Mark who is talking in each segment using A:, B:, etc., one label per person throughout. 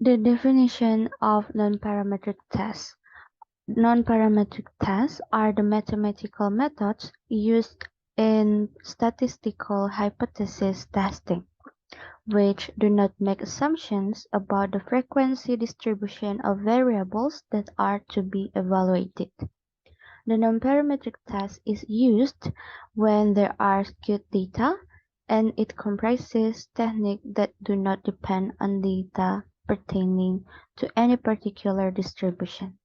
A: The definition of nonparametric tests. Nonparametric tests are the mathematical methods used in statistical hypothesis testing, which do not make assumptions about the frequency distribution of variables that are to be evaluated. The nonparametric test is used when there are skewed data, and it comprises techniques that do not depend on data pertaining to any particular distribution.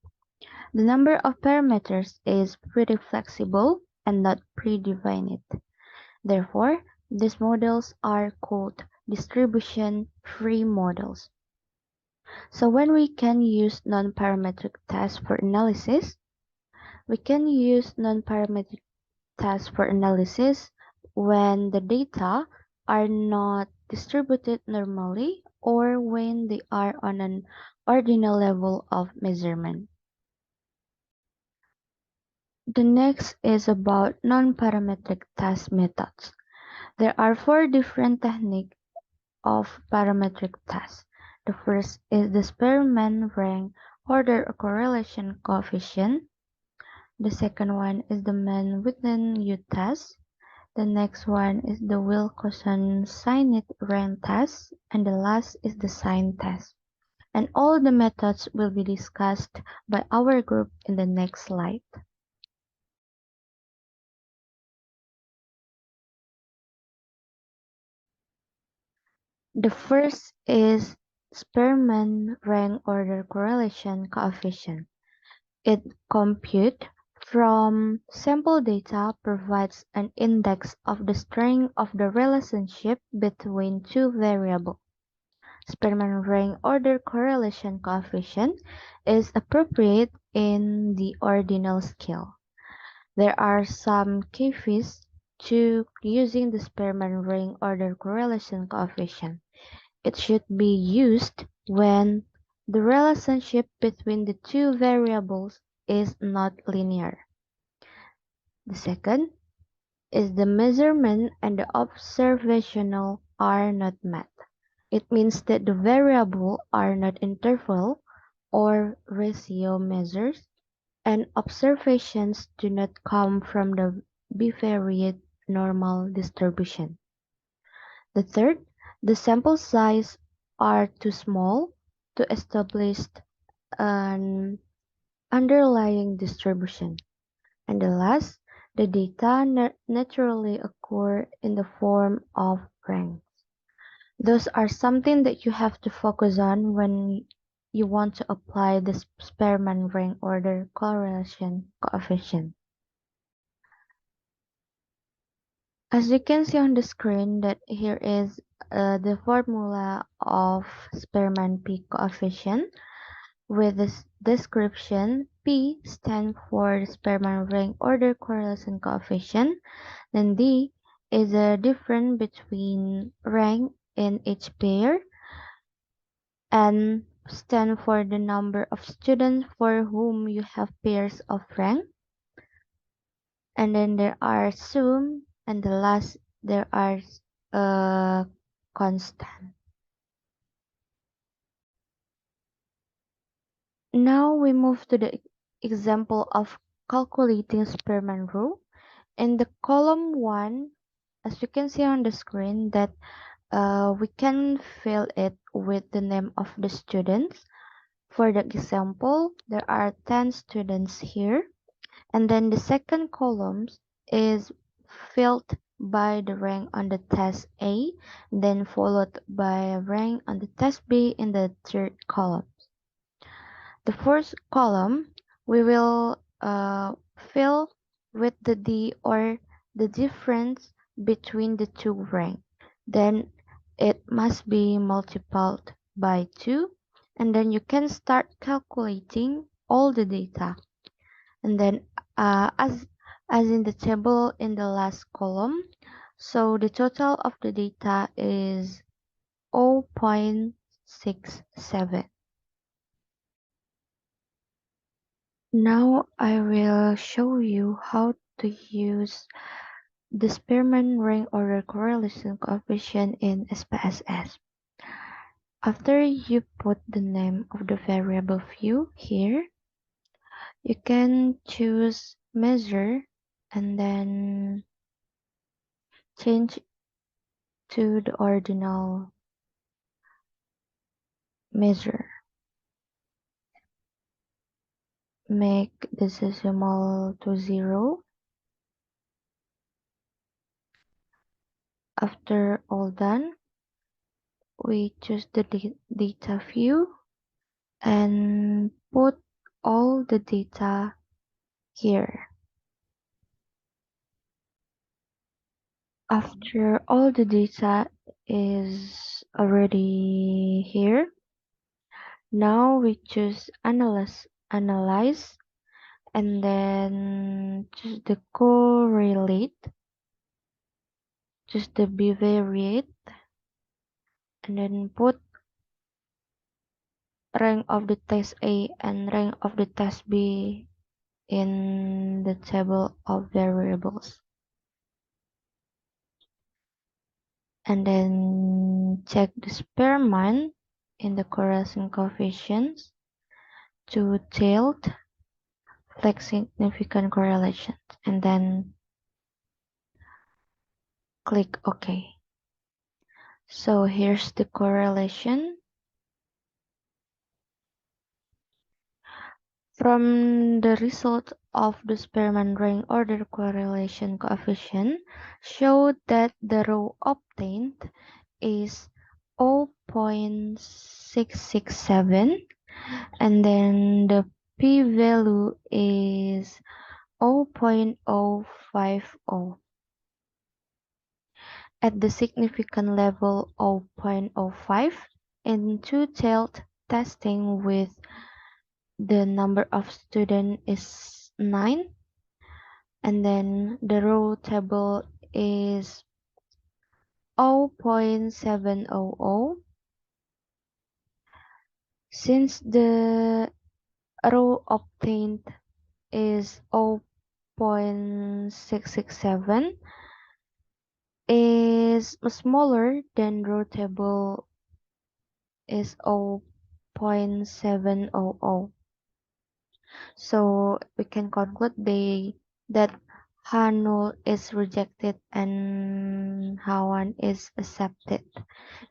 A: The number of parameters is pretty flexible and not predefined. Therefore, these models are called distribution-free models. So when we can use non-parametric tests for analysis, we can use non-parametric tests for analysis when the data are not distributed normally or when they are on an ordinal level of measurement. The next is about non-parametric test methods. There are four different techniques of parametric tests. The first is the Spearman rank order correlation coefficient. The second one is the ManWhitney U test. The next one is the Wilcoxon signed rank test, and the last is the sign test. And all the methods will be discussed by our group in the next slide. The first is Spearman rank order correlation coefficient. It compute from sample data provides an index of the strength of the relationship between two variables. Spearman rank order correlation coefficient is appropriate in the ordinal scale. There are some caveats to using the Spearman rank order correlation coefficient. It should be used when the relationship between the two variables is not linear. The second is the measurement and the observational are not met. It means that the variables are not interval or ratio measures, and observations do not come from the bivariate normal distribution. The third, the sample size are too small to establish an underlying distribution. And the last, the data naturally occur in the form of ranks. Those are something that you have to focus on when you want to apply the Spearman rank order correlation coefficient. As you can see on the screen that here is the formula of Spearman peak coefficient with this description. P stands for the Spearman rank order correlation coefficient. Then D is the difference between rank in each pair. N stands for the number of students for whom you have pairs of rank. And then there are sum, and the last there are constant. Now we move to the example of calculating Spearman rule. In the column 1, as you can see on the screen, that we can fill it with the name of the students. For the example, there are 10 students here. And then the second column is filled by the rank on the test A, then followed by a rank on the test B in the third column. The first column we will fill with the D or the difference between the two ranks. Then it must be multiplied by 2, and then you can start calculating all the data. And then as in the table in the last column, so the total of the data is 0.67. Now I will show you how to use the Spearman rank order correlation coefficient in SPSS. After you put the name of the variable view here, you can choose measure and then change to the ordinal measure. Make the decimal to 0. After all done, we choose the data view and put all the data here. After all the data is already here, now we choose analyze and then choose the correlate, choose the bivariate, and then put rank of the test A and rank of the test B in the table of variables. And then check the Spearman in the correlation coefficients to tilt flex significant correlations and then click OK. So here's the correlation. From the result of the Spearman rank order correlation coefficient showed that the row obtained is 0.667 and then the p-value is 0.050. At the significant level 0.05 in two-tailed testing with the number of students is 9 and then the row table is 0.700. Since the row obtained is 0.667 is smaller than row table is 0.700. So we can conclude that H0 is rejected and H1 is accepted.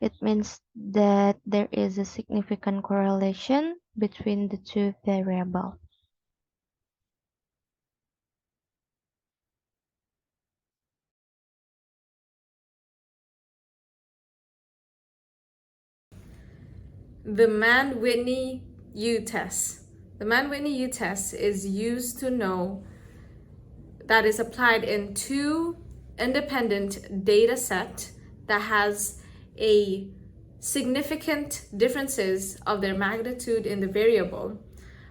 A: It means that there is a significant correlation between the two variables.
B: The ManWhitney U test. The ManWhitney U test is used to know that is applied in two independent data set that has a significant differences of their magnitude in the variable.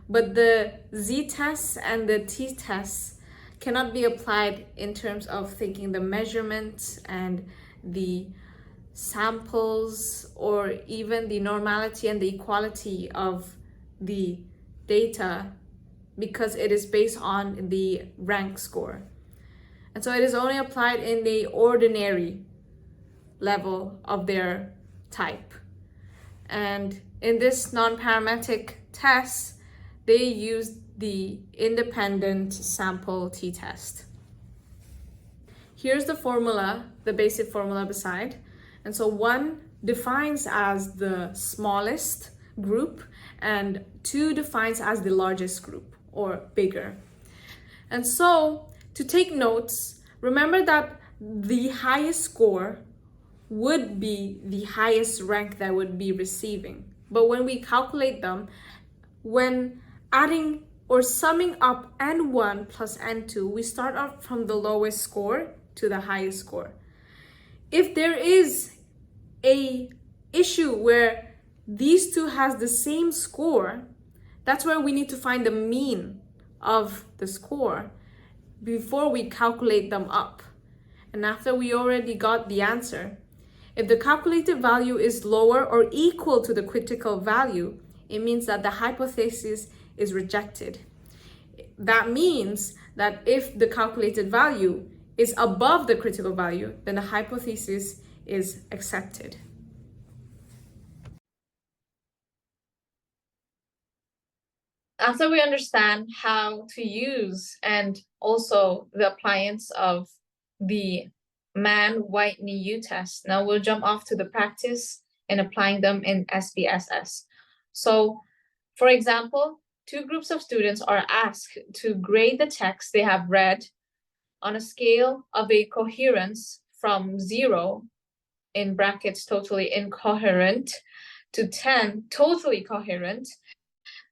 B: But the z-test and the t-test cannot be applied in terms of thinking the measurements and the samples or even the normality and the equality of the data, because it is based on the rank score. And so it is only applied in the ordinary level of their type. And in this non-parametric test, they use the independent sample t-test. Here's the formula, the basic formula beside. And so 1 defines as the smallest group and 2 defines as the largest group or bigger. And so to take notes, remember that the highest score would be the highest rank that would be receiving. But when we calculate them, when adding or summing up N1 plus N2, we start off from the lowest score to the highest score. If there is a issue where these two has the same score, that's where we need to find the mean of the score before we calculate them up. And after we already got the answer, if the calculated value is lower or equal to the critical value, it means that the hypothesis is rejected. That means that if the calculated value is above the critical value, then the hypothesis is accepted. After we understand how to use and also the appliance of the ManWhitney U test, now we'll jump off to the practice and applying them in SPSS. So, for example, two groups of students are asked to grade the text they have read on a scale of a coherence from 0, in brackets totally incoherent, to 10, totally coherent.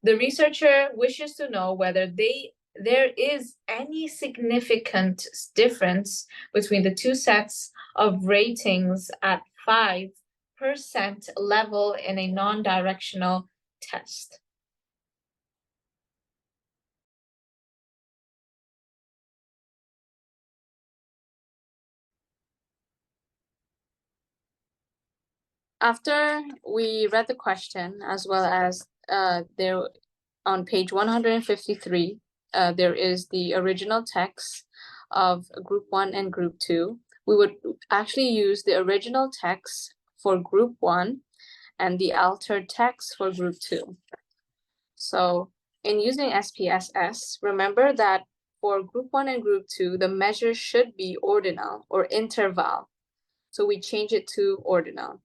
B: The researcher wishes to know whether there is any significant difference between the two sets of ratings at 5% level in a non-directional test. After we read the question, as well as there on page 153, there is the original text of group 1 and group 2. We would actually use the original text for group 1 and the altered text for group 2. So in using SPSS, remember that for group 1 and group 2, the measure should be ordinal or interval. So we change it to ordinal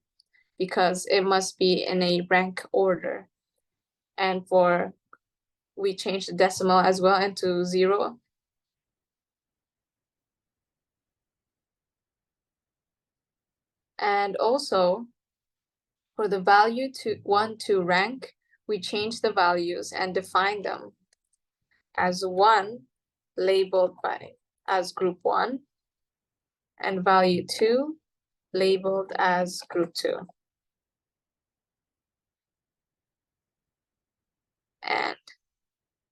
B: because it must be in a rank order. And we change the decimal as well into 0. And also for the value 1 to rank, we change the values and define them as 1 labeled as group 1 and value 2 labeled as group 2. And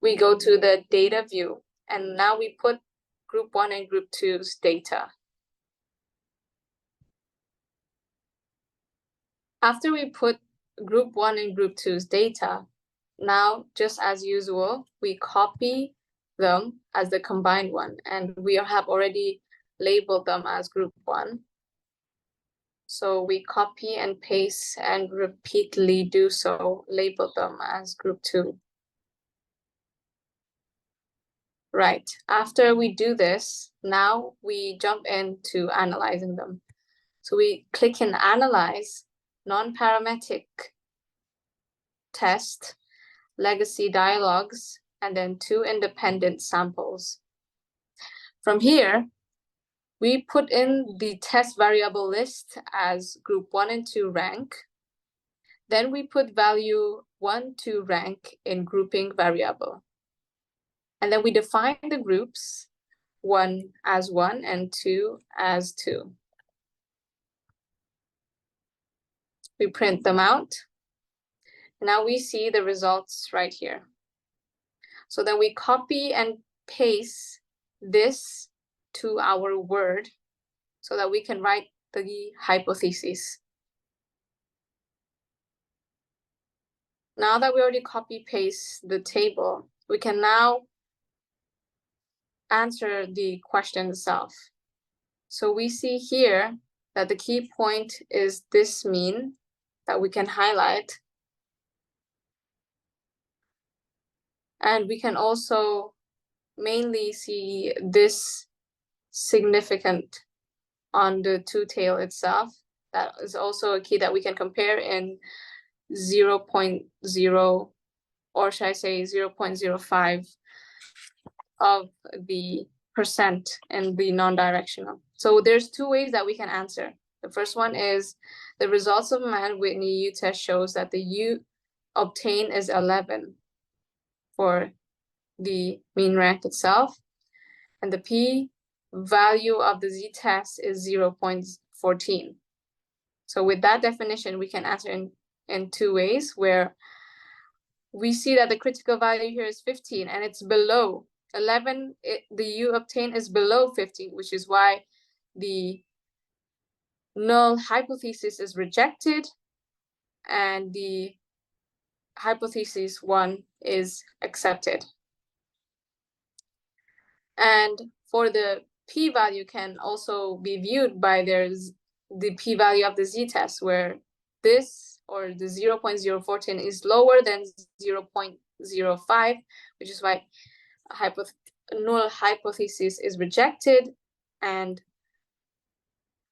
B: we go to the data view, and now we put group 1 and group 2's data. After we put group 1 and group 2's data, now, just as usual, we copy them as the combined one, and we have already labeled them as group 1. So we copy and paste and repeatedly do so, label them as group 2. Right, after we do this, now we jump into analyzing them. So we click in Analyze, Non-Parametric Test, Legacy Dialogues, and then 2 independent samples. From here, we put in the test variable list as group 1 and 2 rank. Then we put value 1 to rank in grouping variable. And then we define the groups, 1 as 1 and 2 as 2. We print them out. Now we see the results right here. So then we copy and paste this to our Word so that we can write the hypothesis. Now that we already copy paste the table, we can now answer the question itself. So we see here that the key point is this mean that we can highlight. And we can also mainly see this significant on the two-tail itself. That is also a key that we can compare in 0.0, or should I say 0.05 of the percent in the non-directional. So there's 2 ways that we can answer. The first one is the results of ManWhitney U test shows that the U obtained is 11 for the mean rank itself, and the P value of the Z test is 0.14. So with that definition, we can answer in 2 ways, where we see that the critical value here is 15 and it's below 11. The U obtained is below 15, which is why the null hypothesis is rejected and the hypothesis 1 is accepted. And for the p-value can also be viewed by the p-value of the z-test, where this, or the 0.014, is lower than 0.015. 0.05, which is why null hypothesis is rejected and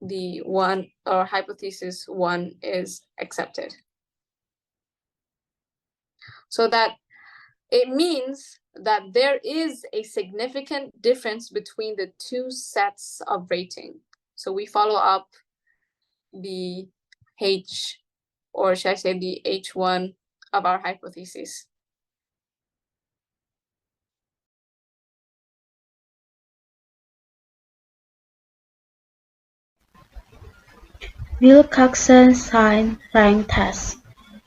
B: the one or hypothesis 1 is accepted. So that it means that there is a significant difference between the two sets of rating. So we follow up the H, or should I say the H1 of our hypothesis.
A: Wilcoxon sign rank test.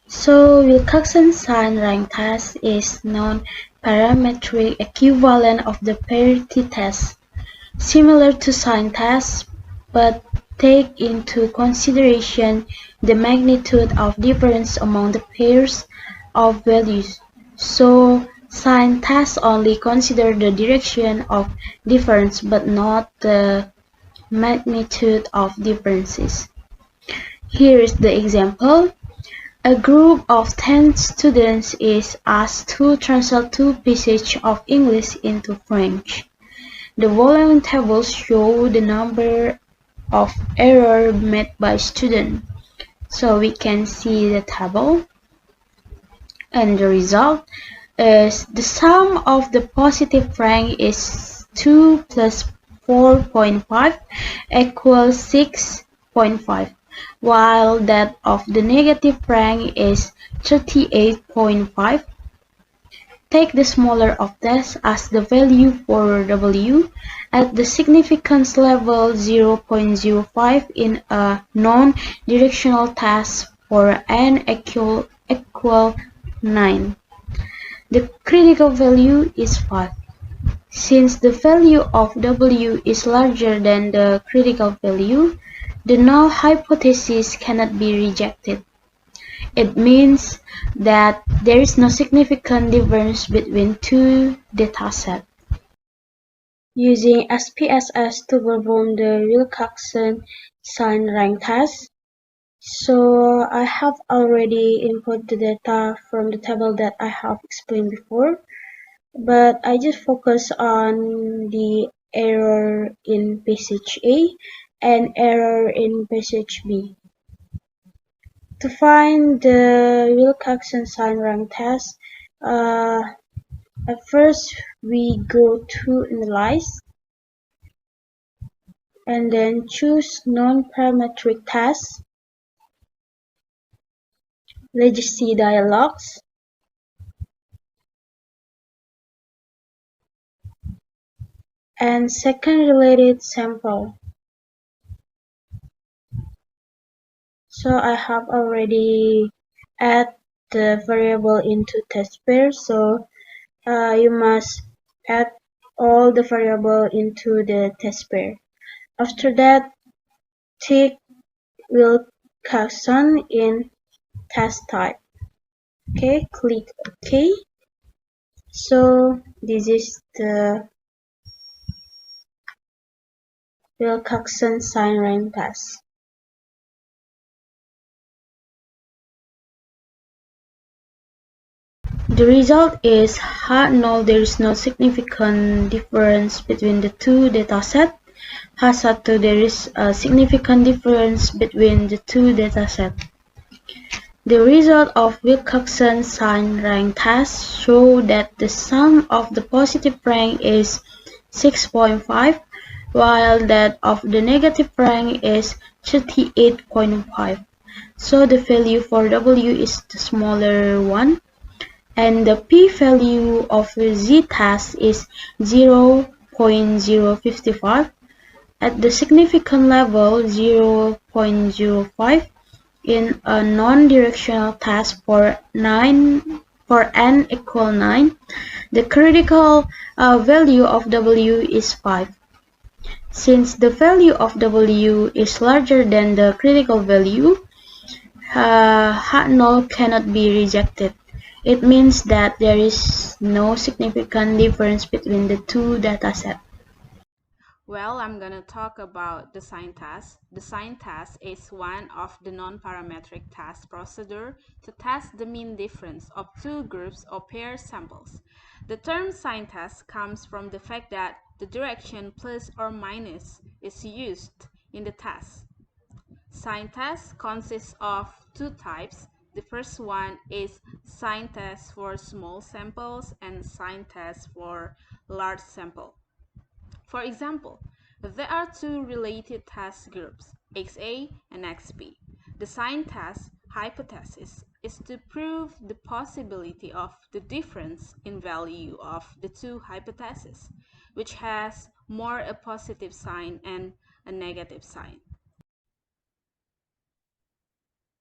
A: So Wilcoxon sign rank test is non-parametric equivalent of the parity test, similar to sign tests, but take into consideration the magnitude of difference among the pairs of values. So sign tests only consider the direction of difference but not the magnitude of differences. Here is the example. A group of 10 students is asked to translate 2 passages of English into French. The following tables show the number of errors made by students. So we can see the table, and the result is the sum of the positive rank is 2 plus 4.5 equals 6.5. While that of the negative rank is 38.5. Take the smaller of this as the value for W at the significance level 0.05 in a non-directional task for n equal 9. The critical value is 5. Since the value of W is larger than the critical value, the null hypothesis cannot be rejected. It means that there is no significant difference between two datasets. Using SPSS to perform the Wilcoxon sign rank test. So I have already input the data from the table that I have explained before, but I just focus on the error in passage A and error in passage B. To find the Wilcoxon sign rank test, at first we go to Analyze and then choose Non-Parametric Test, Legacy Dialogs, and Second Related Sample. So I have already add the variable into test pair, so you must add all the variable into the test pair. After that, tick Wilcoxon in test type. Okay, click OK. So this is the Wilcoxon sign rank test. The result is H0 there is no significant difference between the two datasets. H1 there is a significant difference between the two datasets. The result of Wilcoxon sign rank test show that the sum of the positive rank is 6.5, while that of the negative rank is 38.5. So the value for W is the smaller one, and the p-value of z-test is 0.055. At the significant level 0.05 in a non-directional task for n equal 9, the critical value of W is 5. Since the value of W is larger than the critical value, H0 cannot be rejected. It means that there is no significant difference between the two datasets.
C: Well, I'm going to talk about the sign task. The sign task is one of the non-parametric task procedure to test the mean difference of two groups or pair samples. The term sign task comes from the fact that the direction plus or minus is used in the task. Sign test consists of two types. The first one is sign test for small samples and sign test for large sample. For example, there are two related task groups, XA and XB. The sign task hypothesis is to prove the possibility of the difference in value of the two hypotheses, which has more a positive sign and a negative sign.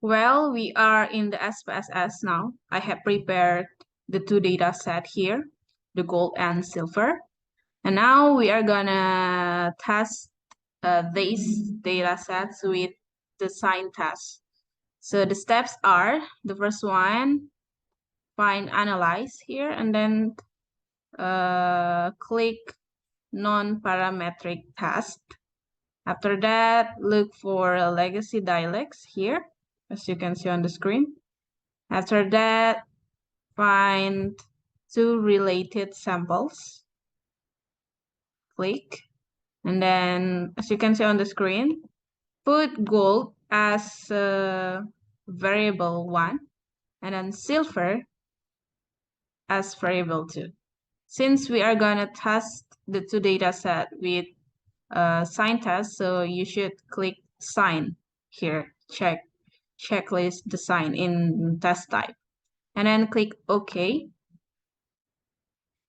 C: Well, we are in the SPSS now. I have prepared the two data set here, the gold and silver. And now we are gonna test these data sets with the sign test. So the steps are, the first one, find analyze here, and then click non-parametric task. After that, look for legacy dialects here, as you can see on the screen. After that, find two related samples. Click. And then, as you can see on the screen, put gold as variable 1 and then silver as variable 2. Since we are going to test the two data set with sign test, so you should click sign here, checklist the sign in test type, and then click OK.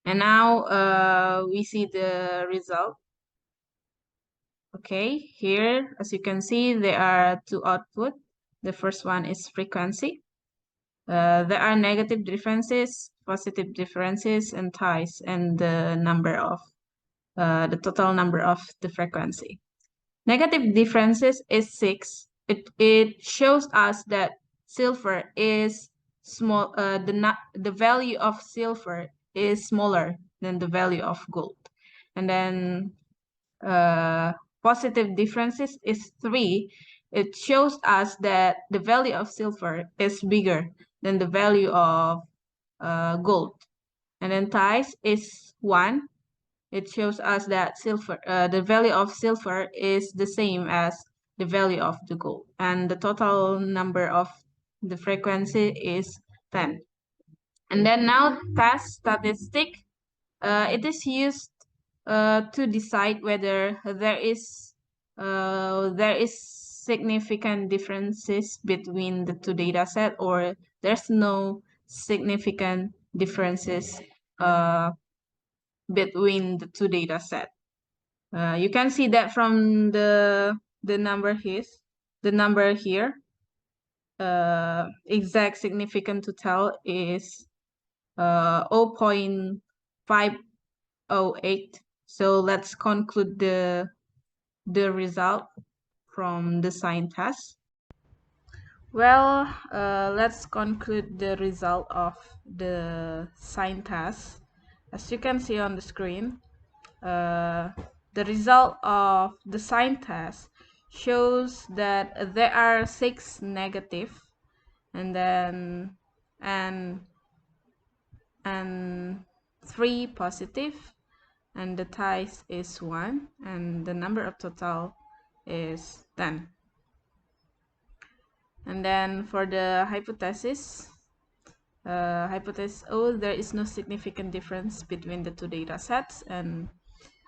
C: And now we see the result. Okay, here, as you can see, there are two output. The first one is frequency. There are negative differences, positive differences, and ties, and the number of the total number of the frequency. Negative differences is 6. It shows us that silver is small. The value of silver is smaller than the value of gold, and then positive differences is 3. It shows us that the value of silver is bigger than the value of gold. And then ties is 1. It shows us that the value of silver is the same as the value of the gold. And the total number of the frequency is 10. And then now task statistic. It is used to decide whether there is significant differences between the two data set or there's no significant differences between the two data set. You can see that from the number here. Exact significant to tell is 0.508. So let's conclude the result from the sign test. Well, let's conclude the result of the sign test. As you can see on the screen, the result of the sign test shows that there are 6 negative and then and 3 positive, and the ties is 1, and the number of total is 10. And then for the hypothesis, hypothesis O, there is no significant difference between the two data sets, and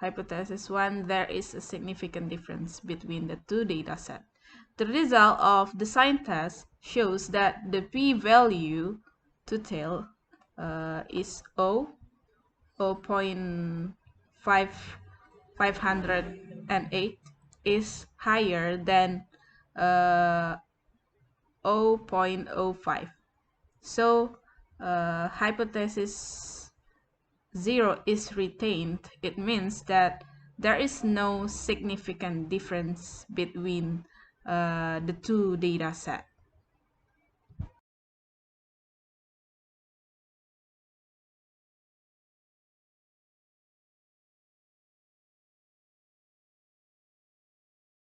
C: hypothesis 1, there is a significant difference between the two data sets. The result of the sign test shows that the p-value to tell is 0.508 is higher than 0.05. So hypothesis 0 is retained. It means that there is no significant difference between the two data sets.